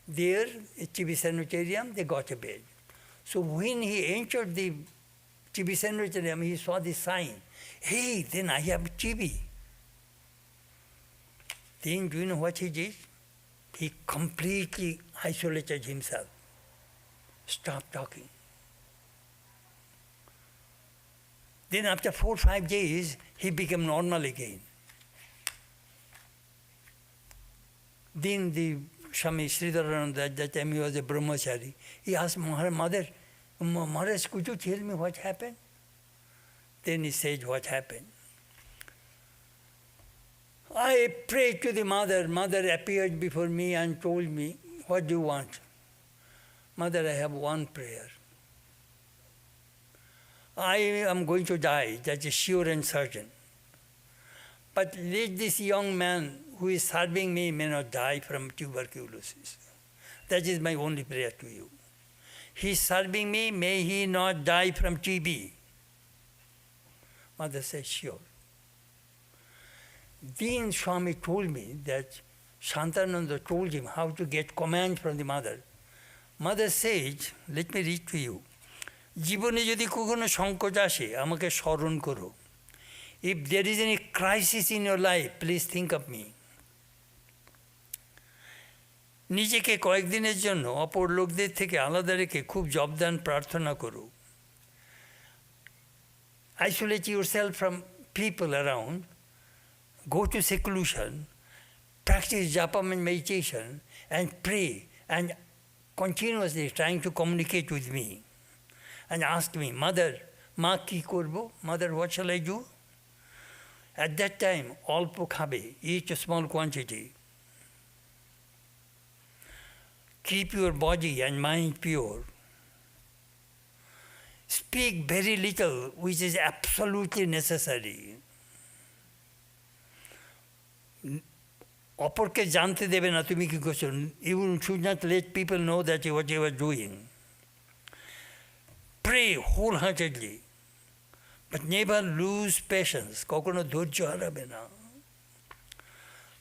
There, at TB Sanitarium, they got a bed. So when he entered the TB Sanitarium, he saw the sign, hey, then I have TB. Then do you know what he did? He completely isolated himself, stopped talking. Then after 4 or 5 days, he became normal again. Then the Swami Sridharananda, at that time he was a brahmachari, he asked Mother, Maharaj, could you tell me what happened? Then he said what happened. I prayed to the mother. Mother appeared before me and told me, what do you want? Mother, I have one prayer. I am going to die, that is sure and certain. But let this young man who is serving me may not die from tuberculosis. That is my only prayer to you. He is serving me, may he not die from TB. Mother said, sure. Then Swami told me that Shantananda told him how to get command from the mother. Mother said, let me read to you. জীবনে যদি কখনো সংকট আসে আমাকে স্মরণ করো. If there is any crisis in your life, please think of me. নিজেকে কয়েকদিনের জন্য অপর লোকদের থেকে আলাদা রেখে খুব জবদান প্রার্থনা করো. Isolate yourself from people around, go to seclusion, practice japa and meditation, and pray, and continuously trying to communicate with me. And asked me, Mother, Ma ki korbo? Mother, what shall I do? At that time, alpo khabe, eat a small quantity. Keep your body and mind pure. Speak very little, which is absolutely necessary. অপরকে জানতে দেবে না তুমি কি করছো. You should not let people know that what you are doing. Pray wholeheartedly, but never lose patience. কখনো ধৈর্য হারাবে না.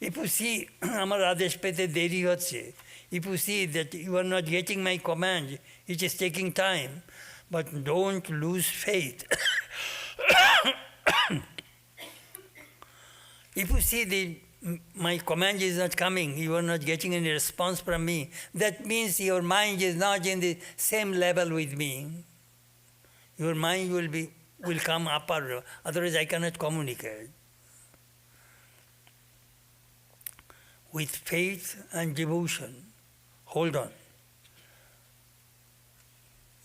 If you see আমার আদেশ পেতে দেরি হচ্ছে, if you see that you are not getting my command, it is taking time, but don't lose faith. If you see my command is not coming, you are not getting any response from me, that means your mind is not in the same level with me. Your mind will come upper, otherwise I cannot communicate. With faith and devotion, hold on.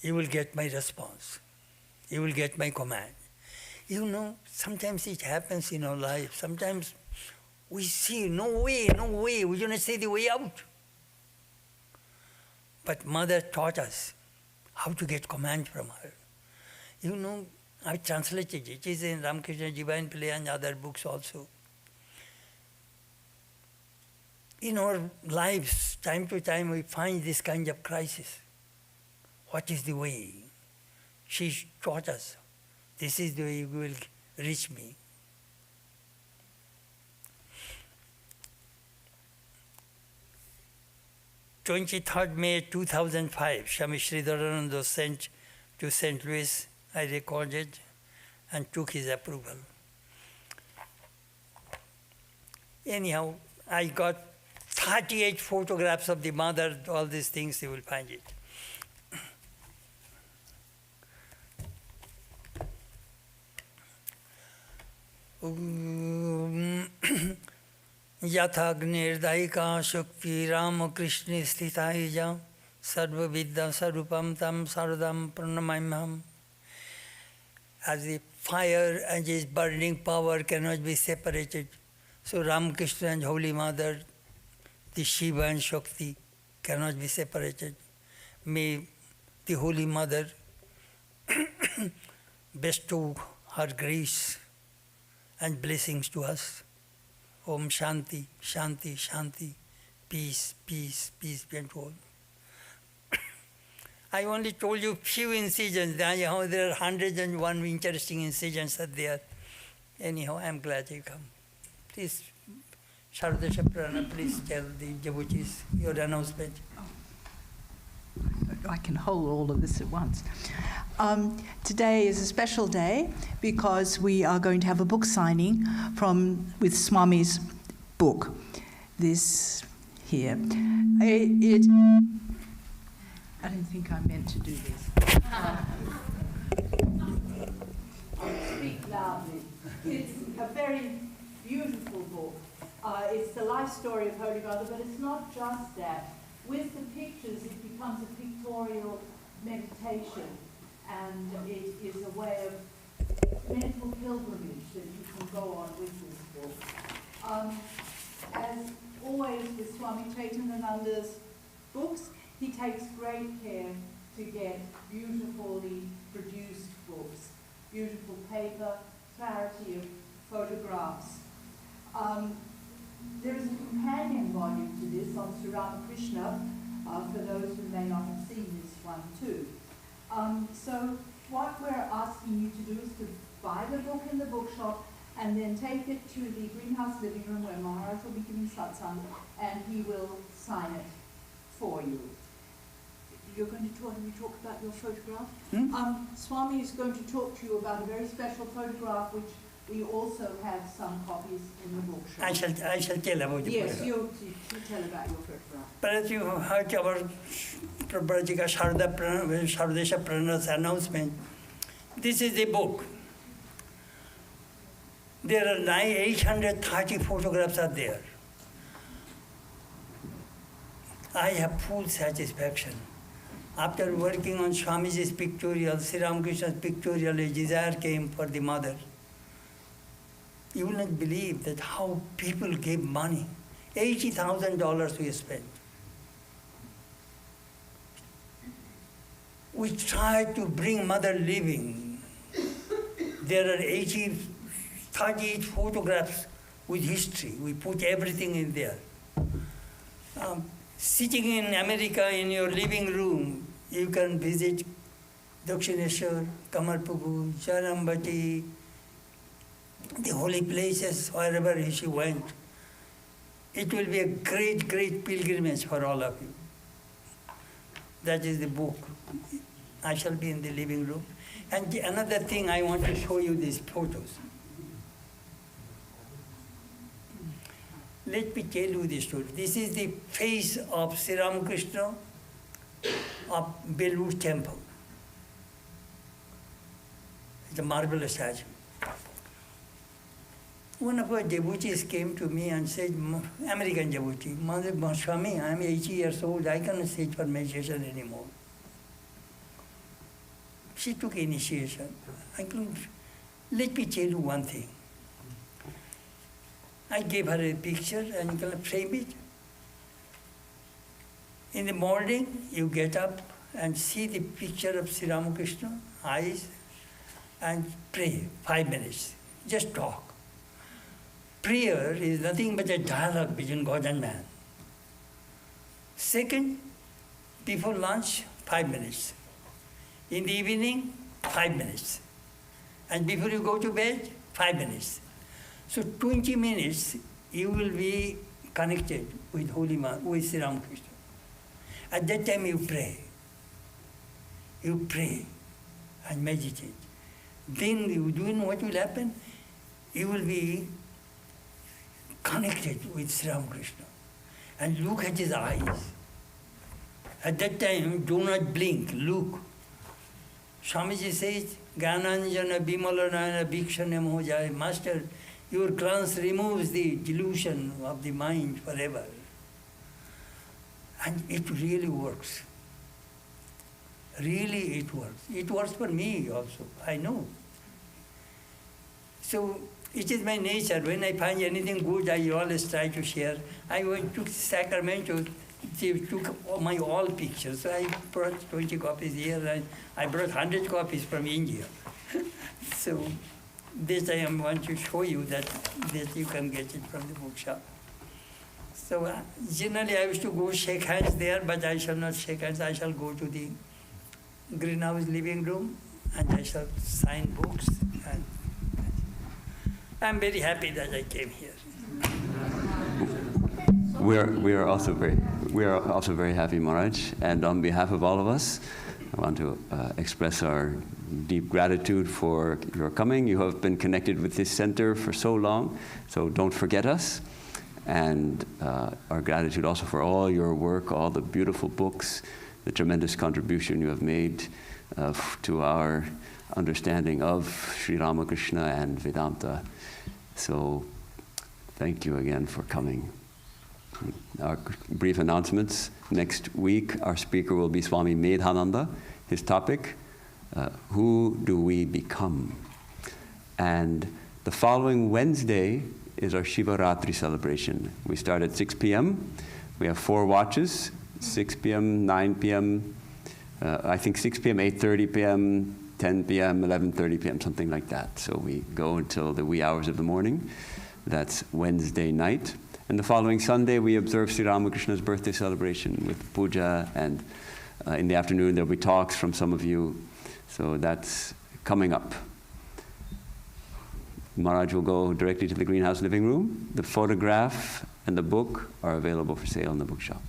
You will get my response. You will get my command. You know, sometimes it happens in our life. Sometimes we see no way, we do not see the way out. But Mother taught us how to get command from her. You know, I translated it. It is in Ramakrishna Divine Play and other books also. In our lives, time to time, we find this kind of crisis. What is the way? She taught us. This is the way you will reach me. May 2005, Swami Sridharananda sent to St. Louis. I recorded and took his approval. Anyhow, I got 38 photographs of the mother, all these things, you will find it. यथाग्निर्दायिका शक्ति रामकृष्ण स्थिताय सर्वविद्या स्वरूपम तम शारदम प्रणमाम्यहम्. As the fire and its burning power cannot be separated. So Ramakrishna and Holy Mother, the Shiva and Shakti, cannot be separated. May the Holy Mother bestow her grace and blessings to us. Om Shanti, Shanti, Shanti, peace, peace, peace be unto all. I only told you few incisions. Anyhow, there are 101 interesting incisions are there. Anyhow, I am glad you come. Please, Shardasha Prana, please tell the devotees your announcement. I can hold all of this at once. Today is a special day because we are going to have a book signing with Swami's book. This here. I don't think I meant to do this. Speak loudly. It's a very beautiful book. It's the life story of Holy Mother, but it's not just that. With the pictures, it becomes a pictorial meditation, and it is a way of mental pilgrimage that you can go on with this book. As always with Swami Chetanananda's books, he takes great care to get beautifully produced books, beautiful paper, clarity of photographs. There is a companion volume to this on Sri Ramakrishna, for those who may not have seen this one too. So what we're asking you to do is to buy the book in the bookshop and then take it to the greenhouse living room where Maharaj will be giving satsang, and he will sign it for you. You're going to talk about your photograph? Swami is going to talk to you about a very special photograph which we also have some copies in the bookshop. I shall tell about the Yes, photograph. you tell about your photograph. But you heard our Prabhupada Shardesha Prana's announcement. This is the book. There are 830 photographs are there. I have full satisfaction. After working on Swamiji's pictorial, Sri Ramakrishna's pictorial, a desire came for the mother. You will not believe that how people gave money. $80,000 we spent. We tried to bring mother living. There are 38 photographs with history. We put everything in there. Sitting in America in your living room, you can visit Dakshineshwar, Kamarpuku, Charambati, the holy places, wherever she went. It will be a great, great pilgrimage for all of you. That is the book. I shall be in the living room. And another thing, I want to show you these photos. Let me tell you the story. This is the face of Sri Ramakrishna of Belur temple. It's a marvelous statue. One of our devotees came to me and said, American devotee, Swami, I am 80 years old, I cannot sit for meditation anymore. She took initiation. Let me tell you one thing. I gave her a picture and you can frame it. In the morning, you get up and see the picture of Sri Ramakrishna, eyes, and pray 5 minutes. Just talk. Prayer is nothing but a dialogue between God and man. Second, before lunch, 5 minutes. In the evening, 5 minutes. And before you go to bed, 5 minutes. So 20 minutes, you will be connected with Holy Man, with Sri Ramakrishna. At that time, you pray. You pray and meditate. Then, do you know what will happen? You will be connected with Sri Ramakrishna. And look at his eyes. At that time, do not blink, look. Swamiji says, Gyananjana Bimalanana Bhikshanam ho jai. Master, your glance removes the delusion of the mind forever. And it really works. Really it works. It works for me also, I know. So it is my nature. When I find anything good, I always try to share. I went to Sacramento, they took my all pictures. So I brought 20 copies here, and I brought 100 copies from India. So this I want to show you that you can get it from the bookshop. So generally I used to go shake hands there, but I shall not shake hands. I shall go to the greenhouse living room, and I shall sign books. And I'm very happy that I came here. We are also very happy, Maharaj. And on behalf of all of us, I want to express our deep gratitude for your coming. You have been connected with this center for so long, so don't forget us. And our gratitude also for all your work, all the beautiful books, the tremendous contribution you have made to our understanding of Sri Ramakrishna and Vedanta. So thank you again for coming. Our brief announcements. Next week, our speaker will be Swami Medhananda. His topic, who do we become? And the following Wednesday is our Shivaratri celebration. We start at 6 p.m. We have 4 watches, 6 p.m., 9 p.m., I think 6 p.m., 8:30 p.m., 10 p.m., 11:30 p.m., something like that. So we go until the wee hours of the morning. That's Wednesday night. And the following Sunday, we observe Sri Ramakrishna's birthday celebration with puja, and in the afternoon, there'll be talks from some of you. So that's coming up. Maharaj will go directly to the greenhouse living room. The photograph and the book are available for sale in the bookshop.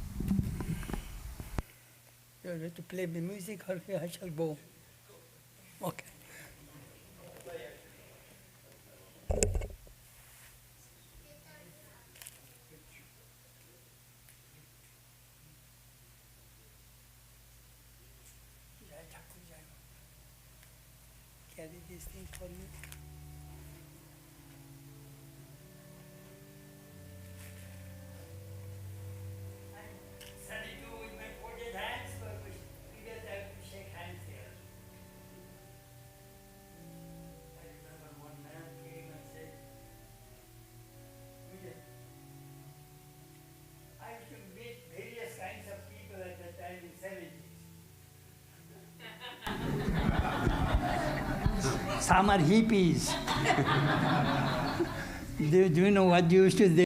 You want to play the music, or I shall go? Okay. Carry this thing for me. Some are hippies. Do you know what you used to do?